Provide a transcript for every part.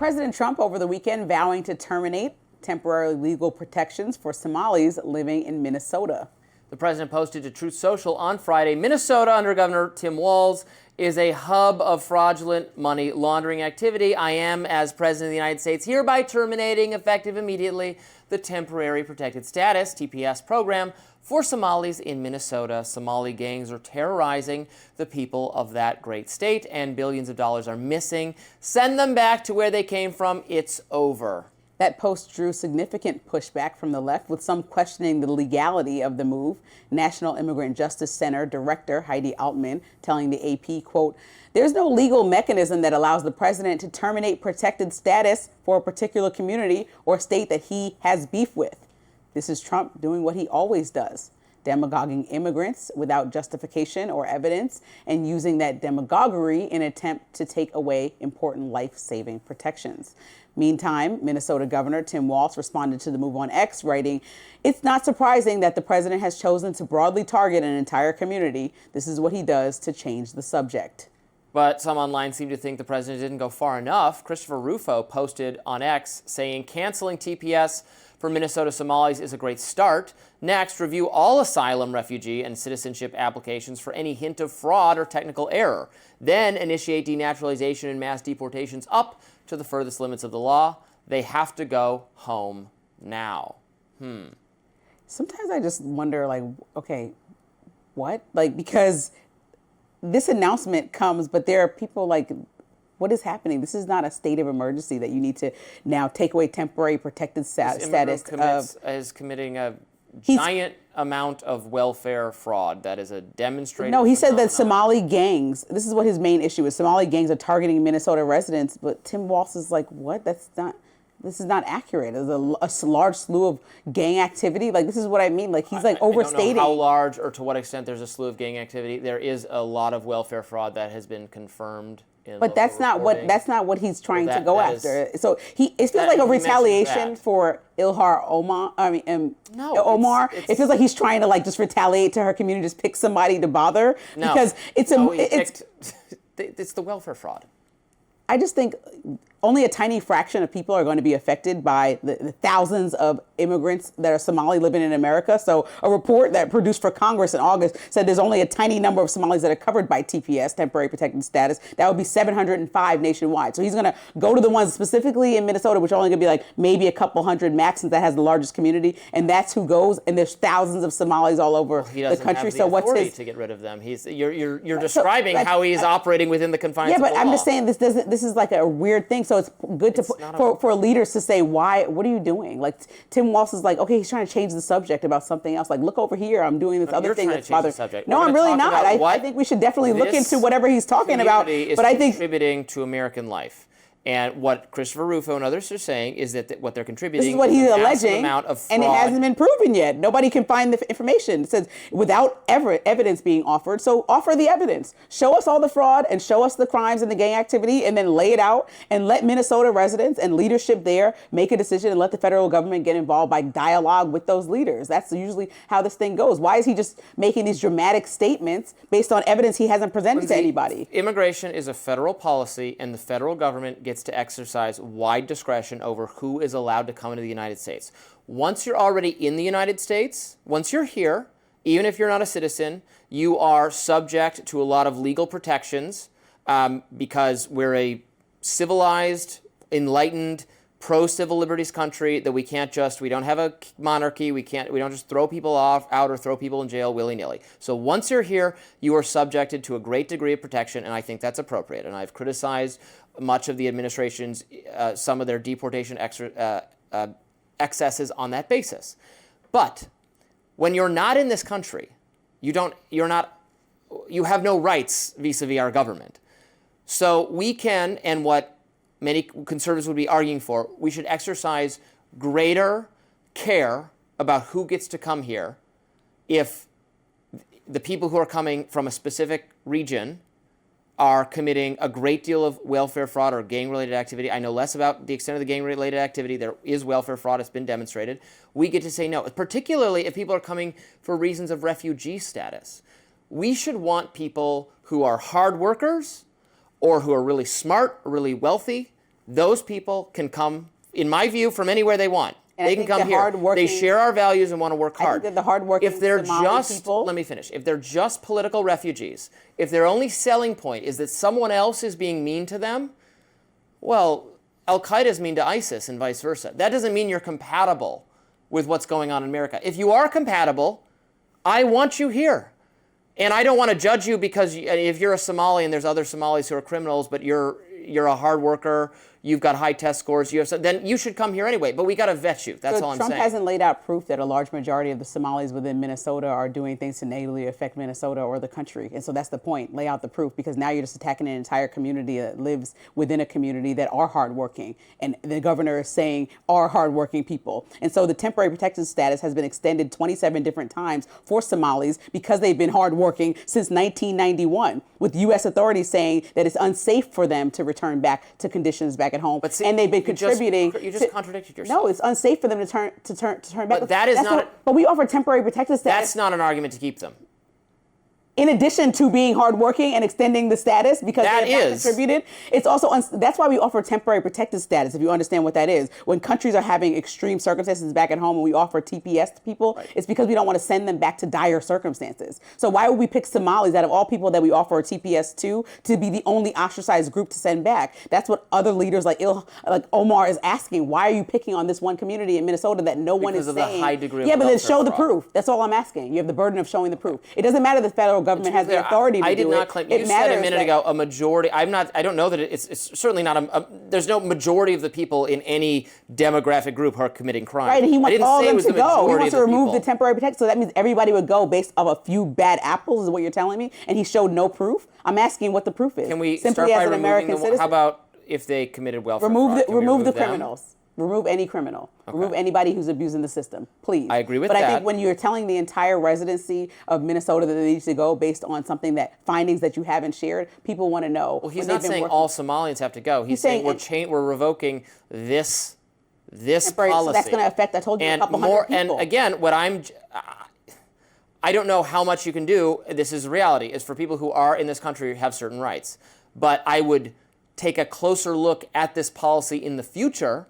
President Trump over the weekend vowing to terminate temporary legal protections for Somalis living in Minnesota. The president posted to Truth Social on Friday, Minnesota under Governor Tim Walz is a hub of fraudulent money laundering activity. I am, as President of the United States, hereby terminating, effective immediately, the Temporary Protected Status, TPS program for Somalis in Minnesota. Somali gangs are terrorizing the people of that great state, and billions of dollars are missing. Send them back to where they came from. It's over. That post drew significant pushback from the left, with some questioning the legality of the move. National Immigrant Justice Center Director Heidi Altman telling the AP, quote, "There's no legal mechanism that allows the president to terminate protected status for a particular community or state that he has beef with. This is Trump doing what he always does, demagoguing immigrants without justification or evidence and using that demagoguery in an attempt to take away important life-saving protections." Meantime, Minnesota Governor Tim Walz responded to the move on X, writing, "It's not surprising that the president has chosen to broadly target an entire community. This is what he does to change the subject." But some online seem to think the president didn't go far enough. Christopher Rufo posted on X saying, "Canceling TPS for Minnesota Somalis is a great start. Next, review all asylum, refugee, and citizenship applications for any hint of fraud or technical error. Then initiate denaturalization and mass deportations up to the furthest limits of the law. They have to go home now." Sometimes I just wonder, like, okay, what? Like, because this announcement comes, but there are people like, what is happening? This is not a state of emergency that you need to now take away temporary protected status is committing a giant amount of welfare fraud. That is a demonstrated No, he said that phenomenon. Somali gangs, this is what his main issue is, Somali gangs are targeting Minnesota residents, but Tim Walz is like, what? This is not accurate. There's a large slew of gang activity. Like, this is what I mean. Like, he's like overstating. I don't know how large or to what extent there's a slew of gang activity. There is a lot of welfare fraud that has been confirmed. But that's not what he's trying to go after. So it feels like a retaliation for Omar. Omar. It feels like he's trying to like just retaliate to her community, just pick somebody to bother because it's the welfare fraud. I just think only a tiny fraction of people are going to be affected by the thousands of immigrants that are Somali living in America. So a report that produced for Congress in August said there's only a tiny number of Somalis that are covered by TPS, temporary protected status. That would be 705 nationwide. So he's going to go to the ones specifically in Minnesota, which are only going to be like maybe a couple hundred max, since that has the largest community. And that's who goes. And there's thousands of Somalis all over the country. So what's his to get rid of them? You're describing how he's operating within the confines of the law. Yeah, but I'm just saying this is like a weird thing. So it's good for leaders to say, what are you doing? Like, Tim Walz is like, okay, he's trying to change the subject about something else. Like, look over here, I'm doing this other thing that's bothering. No, I'm really not. I think we should definitely look into whatever he's talking about. But I think contributing to American life. And what Christopher Rufo and others are saying is that what they're contributing this is what he's alleging, amount of fraud. And it hasn't been proven yet. Nobody can find the information. It says without evidence being offered. So offer the evidence. Show us all the fraud and show us the crimes and the gang activity, and then lay it out and let Minnesota residents and leadership there make a decision, and let the federal government get involved by dialogue with those leaders. That's usually how this thing goes. Why is he just making these dramatic statements based on evidence he hasn't presented to anybody? Immigration is a federal policy, and the federal government gets to exercise wide discretion over who is allowed to come into the United States. Once you're already in the United States, once you're here, even if you're not a citizen, you are subject to a lot of legal protections because we're a civilized, enlightened, pro-civil liberties country that we don't have a monarchy, we don't just throw people out or throw people in jail willy-nilly. So once you're here, you are subjected to a great degree of protection, and I think that's appropriate. And I've criticized much of the administration's, some of their deportation excesses on that basis. But when you're not in this country, you have no rights vis-a-vis our government. So we can, and what many conservatives would be arguing for, we should exercise greater care about who gets to come here if the people who are coming from a specific region are committing a great deal of welfare fraud or gang-related activity. I know less about the extent of the gang-related activity. There is welfare fraud. It's been demonstrated. We get to say no, particularly if people are coming for reasons of refugee status. We should want people who are hard workers or who are really smart, or really wealthy, Those people can come, in my view, from anywhere they want. And they can come here. They share our values and want to work hard. I think that the hardworking if they're Somali people, let me finish. If they're just political refugees, if their only selling point is that someone else is being mean to them, well, Al-Qaeda is mean to ISIS and vice versa. That doesn't mean you're compatible with what's going on in America. If you are compatible, I want you here. And I don't want to judge you because if you're a Somali and there's other Somalis who are criminals, but you're a hard worker, you've got high test scores, then you should come here anyway. But we got to vet you. That's all I'm saying. Trump hasn't laid out proof that a large majority of the Somalis within Minnesota are doing things to negatively affect Minnesota or the country. And so that's the point. Lay out the proof, because now you're just attacking an entire community that lives within a community that are hardworking. And the governor is saying are hardworking people. And so the temporary protected status has been extended 27 different times for Somalis because they've been hardworking since 1991, with U.S. authorities saying that it's unsafe for them to return back to conditions back at home. But see, and they've been contributing. You just contradicted yourself. No, it's unsafe for them to turn back. But that is not. But we offer temporary protected status. That's not an argument to keep them. In addition to being hardworking and extending the status because they have contributed, it's also that's why we offer temporary protected status. If you understand what that is, when countries are having extreme circumstances back at home and we offer TPS to people, it's because we don't want to send them back to dire circumstances. So why would we pick Somalis out of all people that we offer a TPS to be the only ostracized group to send back? That's what other leaders like Omar is asking. Why are you picking on this one community in Minnesota that no one is saying? Because of the high degree of but then show fraud. the proof. That's all I'm asking. You have the burden of showing the proof. It doesn't matter the federal government has the authority to do it. I did not claim. You said a minute ago a majority. I don't know that it's certainly not there's no majority of the people in any demographic group who are committing crime. Right, and he wants all of them to go. He wants to remove the temporary protection, so that means everybody would go based off a few bad apples, is what you're telling me. And he showed no proof. I'm asking what the proof is. Can we simply start by as an American citizen? How about if they committed welfare fraud? Can remove we the criminals. Remove any criminal. Okay. Remove anybody who's abusing the system, please. I agree with that. But I think when you're telling the entire residency of Minnesota that they need to go based on findings that you haven't shared, people want to know. Well, he's not saying all Somalians have to go. He's saying we're revoking this policy. So that's going to affect, I told you, a couple hundred people. And again, I don't know how much you can do. This is reality. Is for people who are in this country have certain rights. But I would take a closer look at this policy in the future.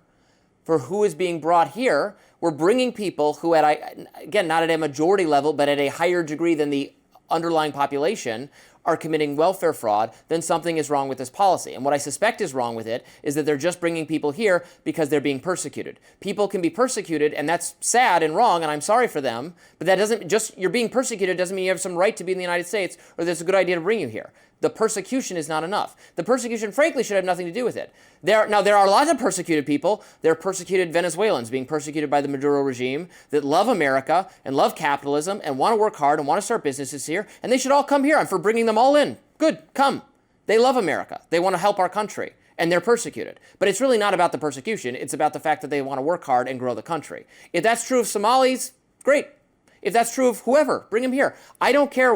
For who is being brought here, we're bringing people who, again, not at a majority level, but at a higher degree than the underlying population, are committing welfare fraud, then something is wrong with this policy. And what I suspect is wrong with it is that they're just bringing people here because they're being persecuted. People can be persecuted, and that's sad and wrong, and I'm sorry for them, but that doesn't you're being persecuted doesn't mean you have some right to be in the United States or that it's a good idea to bring you here. The persecution is not enough. The persecution, frankly, should have nothing to do with it. There are lots of persecuted people. There are persecuted Venezuelans being persecuted by the Maduro regime that love America and love capitalism and want to work hard and want to start businesses here, and they should all come here. I'm for bringing them all in. Good, come. They love America. They want to help our country, and they're persecuted. But it's really not about the persecution. It's about the fact that they want to work hard and grow the country. If that's true of Somalis, great. If that's true of whoever, bring them here. I don't care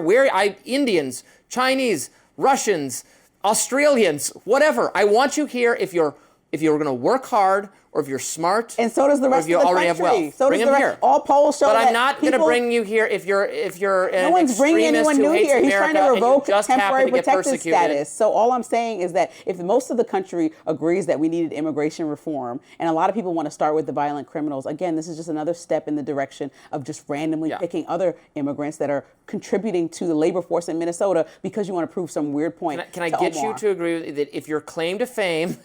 Indians, Chinese, Russians, Australians, whatever. I want you here if you're going to work hard or if you're smart. And so does the rest of the country. Already have wealth. So bring does them the here. All polls show that. But I'm not going to bring you here if you're no one's bringing anyone new here. He's trying to revoke temporary protected status. So all I'm saying is that if most of the country agrees that we needed immigration reform, and a lot of people want to start with the violent criminals, again, this is just another step in the direction of just randomly picking other immigrants that are contributing to the labor force in Minnesota because you want to prove some weird point. Can I get you to agree with that if your claim to fame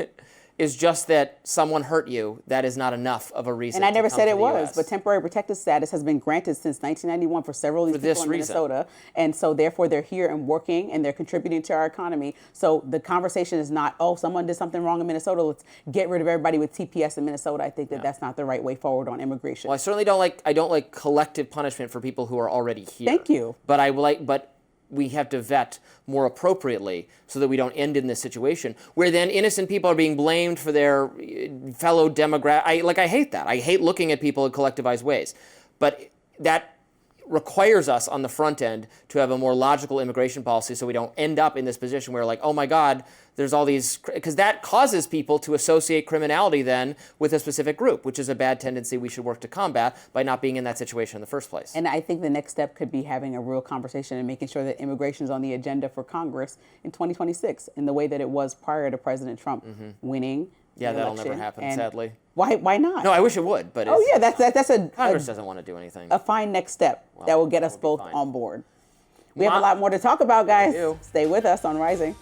is just that someone hurt you, that is not enough of a reason. And I never said it was, US. but temporary protected status has been granted since 1991 for several of these people in Minnesota. And so therefore they're here and working and they're contributing to our economy. So the conversation is not, oh, someone did something wrong in Minnesota, let's get rid of everybody with TPS in Minnesota. I think that that's not the right way forward on immigration. Well, I certainly don't like collective punishment for people who are already here. Thank you. But we have to vet more appropriately so that we don't end in this situation where then innocent people are being blamed for their fellow demographic. I hate that. I hate looking at people in collectivized ways. But that requires us on the front end to have a more logical immigration policy so we don't end up in this position where oh my God, there's all these, because that causes people to associate criminality then with a specific group, which is a bad tendency we should work to combat by not being in that situation in the first place. And I think the next step could be having a real conversation and making sure that immigration is on the agenda for Congress in 2026 in the way that it was prior to President Trump winning Yeah, the that'll election. never happen, And sadly. Why not? No, I wish it would, but Oh yeah, that's Congress doesn't want to do anything. a fine next step that will get us that would be both fine. on board. We have a lot more to talk about, guys. do. Stay with us on Rising.